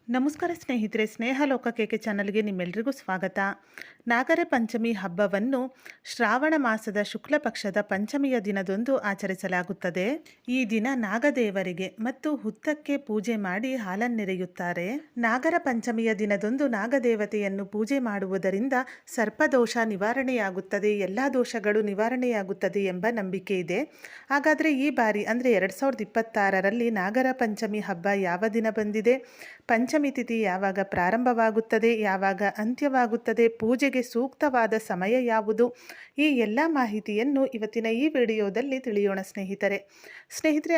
ನಮಸ್ಕಾರ ಸ್ನೇಹಿತರೆ, ಸ್ನೇಹ ಲೋಕ ಕೇಕೆ ಚಾನಲ್ಗೆ ನಿಮ್ಮೆಲ್ಲರಿಗೂ ಸ್ವಾಗತ. ನಾಗರ ಪಂಚಮಿ ಹಬ್ಬವನ್ನು ಶ್ರಾವಣ ಮಾಸದ ಶುಕ್ಲ ಪಕ್ಷದ ಪಂಚಮಿಯ ದಿನದಂದು ಆಚರಿಸಲಾಗುತ್ತದೆ. ಈ ದಿನ ನಾಗದೇವರಿಗೆ ಮತ್ತು ಹುತ್ತಕ್ಕೆ ಪೂಜೆ ಮಾಡಿ ಹಾಲನ್ನೆರೆಯುತ್ತಾರೆ. ನಾಗರ ಪಂಚಮಿಯ ದಿನದಂದು ನಾಗದೇವತೆಯನ್ನು ಪೂಜೆ ಮಾಡುವುದರಿಂದ ಸರ್ಪದೋಷ ನಿವಾರಣೆಯಾಗುತ್ತದೆ, ಎಲ್ಲ ದೋಷಗಳು ನಿವಾರಣೆಯಾಗುತ್ತದೆ ಎಂಬ ನಂಬಿಕೆ ಇದೆ. ಹಾಗಾದರೆ ಈ ಬಾರಿ ಅಂದರೆ 2026ರಲ್ಲಿ ನಾಗರ ಪಂಚಮಿ ಹಬ್ಬ ಯಾವ ದಿನ ಬಂದಿದೆ, ಪಂಚಮಿ ತಿಥಿ ಯಾವಾಗ ಪ್ರಾರಂಭವಾಗುತ್ತದೆ, ಯಾವಾಗ ಅಂತ್ಯವಾಗುತ್ತದೆ, ಪೂಜೆಗೆ ಸೂಕ್ತವಾದ ಸಮಯ ಯಾವುದು, ಈ ಎಲ್ಲ ಮಾಹಿತಿಯನ್ನು ಇವತ್ತಿನ ಈ ವಿಡಿಯೋದಲ್ಲಿ ತಿಳಿಯೋಣ ಸ್ನೇಹಿತರೆ.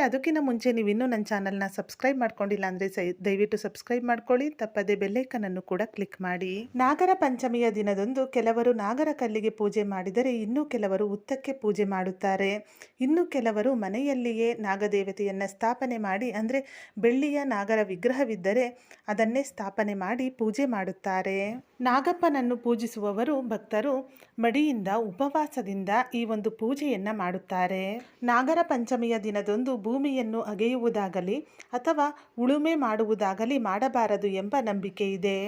ಅದಕ್ಕಿಂತ ಮುಂಚೆ ನೀವು ಇನ್ನೂ ನನ್ನ ಚಾನಲ್ನ ಸಬ್ಸ್ಕ್ರೈಬ್ ಮಾಡ್ಕೊಂಡಿಲ್ಲ ಅಂದರೆ ದಯವಿಟ್ಟು ಸಬ್ಸ್ಕ್ರೈಬ್ ಮಾಡ್ಕೊಳ್ಳಿ, ತಪ್ಪದೆ ಬೆಲ್ಲೈಕನನ್ನು ಕೂಡ ಕ್ಲಿಕ್ ಮಾಡಿ. ನಾಗರ ಪಂಚಮಿಯ ದಿನದಂದು ಕೆಲವರು ನಾಗರ ಕಲ್ಲಿಗೆ ಪೂಜೆ ಮಾಡಿದರೆ ಇನ್ನು ಕೆಲವರು ಹುತ್ತಕ್ಕೆ ಪೂಜೆ ಮಾಡುತ್ತಾರೆ. ಇನ್ನು ಕೆಲವರು ಮನೆಯಲ್ಲಿಯೇ ನಾಗದೇವತೆಯನ್ನು ಸ್ಥಾಪನೆ ಮಾಡಿ, ಅಂದರೆ ಬೆಳ್ಳಿಯ ನಾಗರ ವಿಗ್ರಹವಿದ್ದರೆ ಅದನ್ನೇ ಸ್ಥಾಪನೆ ಮಾಡಿ ಪೂಜೆ ಮಾಡುತ್ತಾರೆ. ನಾಗಪ್ಪನನ್ನು ಪೂಜಿಸುವವರು ಭಕ್ತರು ಮಡಿಯಿಂದ ಉಪವಾಸದಿಂದ ಈ ಒಂದು ಪೂಜೆಯನ್ನು ಮಾಡುತ್ತಾರೆ. ನಾಗರ ಪಂಚಮಿಯ ದಿನದಂದು ಭೂಮಿಯನ್ನು ಅಗೆಯುವುದಾಗಲಿ ಅಥವಾ ಉಳುಮೆ ಮಾಡುವುದಾಗಲಿ ಮಾಡಬಾರದು ಎಂಬ ನಂಬಿಕೆ ಇದೆ.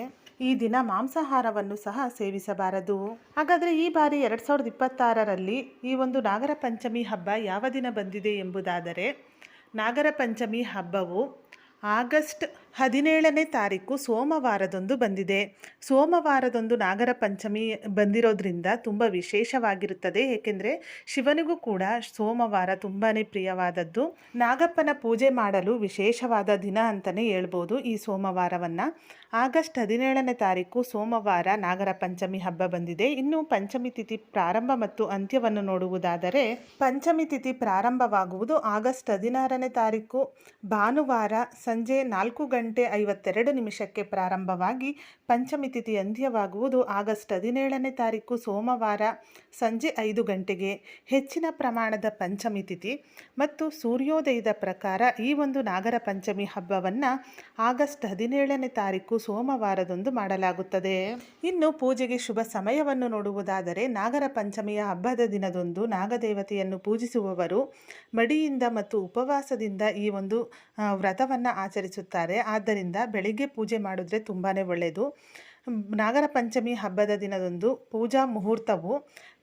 ಈ ದಿನ ಮಾಂಸಾಹಾರವನ್ನು ಸಹ ಸೇವಿಸಬಾರದು. ಹಾಗಾದರೆ ಈ ಬಾರಿ 2026ರಲ್ಲಿ ಈ ಒಂದು ನಾಗರ ಪಂಚಮಿ ಹಬ್ಬ ಯಾವ ದಿನ ಬಂದಿದೆ ಎಂಬುದಾದರೆ, ನಾಗರ ಪಂಚಮಿ ಹಬ್ಬವು ಆಗಸ್ಟ್ 17ನೇ ತಾರೀಕು ಸೋಮವಾರದಂದು ಬಂದಿದೆ. ಸೋಮವಾರದಂದು ನಾಗರ ಪಂಚಮಿ ಬಂದಿರೋದ್ರಿಂದ ತುಂಬ ವಿಶೇಷವಾಗಿರುತ್ತದೆ. ಏಕೆಂದರೆ ಶಿವನಿಗೂ ಕೂಡ ಸೋಮವಾರ ತುಂಬಾ ಪ್ರಿಯವಾದದ್ದು. ನಾಗಪ್ಪನ ಪೂಜೆ ಮಾಡಲು ವಿಶೇಷವಾದ ದಿನ ಅಂತಲೇ ಹೇಳ್ಬೋದು ಈ ಸೋಮವಾರವನ್ನು. ಆಗಸ್ಟ್ 17ನೇ ತಾರೀಕು ಸೋಮವಾರ ನಾಗರ ಪಂಚಮಿ ಹಬ್ಬ ಬಂದಿದೆ. ಇನ್ನು ಪಂಚಮಿ ತಿಥಿ ಪ್ರಾರಂಭ ಮತ್ತು ಅಂತ್ಯವನ್ನು ನೋಡುವುದಾದರೆ, ಪಂಚಮಿ ತಿಥಿ ಪ್ರಾರಂಭವಾಗುವುದು ಆಗಸ್ಟ್ 16ನೇ ತಾರೀಕು ಭಾನುವಾರ ಸಂಜೆ 4:52 ಪ್ರಾರಂಭವಾಗಿ ಪಂಚಮಿ ತಿಥಿ ಅಂತ್ಯವಾಗುವುದು ಆಗಸ್ಟ್ 17ನೇ ತಾರೀಕು ಸೋಮವಾರ ಸಂಜೆ 5 ಗಂಟೆಗೆ. ಹೆಚ್ಚಿನ ಪ್ರಮಾಣದ ಪಂಚಮಿ ತಿಥಿ ಮತ್ತು ಸೂರ್ಯೋದಯದ ಪ್ರಕಾರ ಈ ಒಂದು ನಾಗರ ಪಂಚಮಿ ಹಬ್ಬವನ್ನು ಆಗಸ್ಟ್ 17ನೇ ತಾರೀಕು ಸೋಮವಾರದಂದು ಮಾಡಲಾಗುತ್ತದೆ. ಇನ್ನು ಪೂಜೆಗೆ ಶುಭ ಸಮಯವನ್ನು ನೋಡುವುದಾದರೆ, ನಾಗರ ಪಂಚಮಿಯ ಹಬ್ಬದ ದಿನದಂದು ನಾಗದೇವತೆಯನ್ನು ಪೂಜಿಸುವವರು ಮಡಿಯಿಂದ ಮತ್ತು ಉಪವಾಸದಿಂದ ಈ ಒಂದು ವ್ರತವನ್ನು ಆಚರಿಸುತ್ತಾರೆ. ಆದ್ದರಿಂದ ಬೆಳಿಗ್ಗೆ ಪೂಜೆ ಮಾಡಿದ್ರೆ ತುಂಬಾ ಒಳ್ಳೆಯದು. ನಾಗರ ಪಂಚಮಿ ಹಬ್ಬದ ದಿನದಂದು ಪೂಜಾ ಮುಹೂರ್ತವು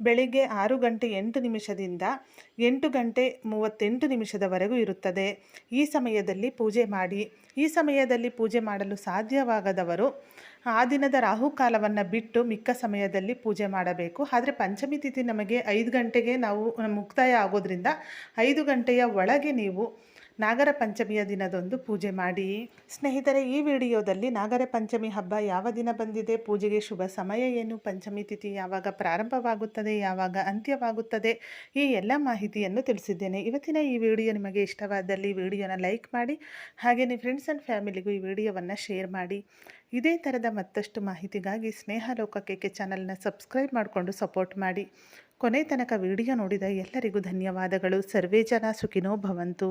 ಬೆಳಿಗ್ಗೆ 6:08 8:38 ಇರುತ್ತದೆ. ಈ ಸಮಯದಲ್ಲಿ ಪೂಜೆ ಮಾಡಿ. ಈ ಸಮಯದಲ್ಲಿ ಪೂಜೆ ಮಾಡಲು ಸಾಧ್ಯವಾಗದವರು ಆ ದಿನದ ರಾಹುಕಾಲವನ್ನು ಬಿಟ್ಟು ಮಿಕ್ಕ ಸಮಯದಲ್ಲಿ ಪೂಜೆ ಮಾಡಬೇಕು. ಆದರೆ ಪಂಚಮಿ ತಿಥಿ ನಮಗೆ 5 ಗಂಟೆಗೆ ನಾವು ಮುಕ್ತಾಯ ಆಗೋದ್ರಿಂದ 5 ಗಂಟೆಯ ಒಳಗೆ ನೀವು ನಾಗರ ಪಂಚಮಿಯ ದಿನದಂದು ಪೂಜೆ ಮಾಡಿ. ಸ್ನೇಹಿತರೆ, ಈ ವಿಡಿಯೋದಲ್ಲಿ ನಾಗರ ಪಂಚಮಿ ಹಬ್ಬ ಯಾವ ದಿನ ಬಂದಿದೆ, ಪೂಜೆಗೆ ಶುಭ ಸಮಯ ಏನು, ಪಂಚಮಿ ತಿಥಿ ಯಾವಾಗ ಪ್ರಾರಂಭವಾಗುತ್ತದೆ, ಯಾವಾಗ ಅಂತ್ಯವಾಗುತ್ತದೆ, ಈ ಎಲ್ಲ ಮಾಹಿತಿಯನ್ನು ತಿಳಿಸಿದ್ದೇನೆ. ಇವತ್ತಿನ ಈ ವಿಡಿಯೋ ನಿಮಗೆ ಇಷ್ಟವಾದಲ್ಲಿ ವಿಡಿಯೋನ ಲೈಕ್ ಮಾಡಿ, ಹಾಗೆ ನಿಮ್ಮ ಫ್ರೆಂಡ್ಸ್ ಆ್ಯಂಡ್ ಫ್ಯಾಮಿಲಿಗೂ ಈ ವಿಡಿಯೋವನ್ನು ಶೇರ್ ಮಾಡಿ. ಇದೇ ಥರದ ಮತ್ತಷ್ಟು ಮಾಹಿತಿಗಾಗಿ ಸ್ನೇಹ ಲೋಕ ಕೇಕೆ ಚಾನಲ್ನ ಸಬ್ಸ್ಕ್ರೈಬ್ ಮಾಡಿಕೊಂಡು ಸಪೋರ್ಟ್ ಮಾಡಿ. ಕೊನೆ ತನಕ ವಿಡಿಯೋ ನೋಡಿದ ಎಲ್ಲರಿಗೂ ಧನ್ಯವಾದಗಳು. ಸರ್ವೇ ಜನ ಸುಖಿನೋ ಭವಂತು.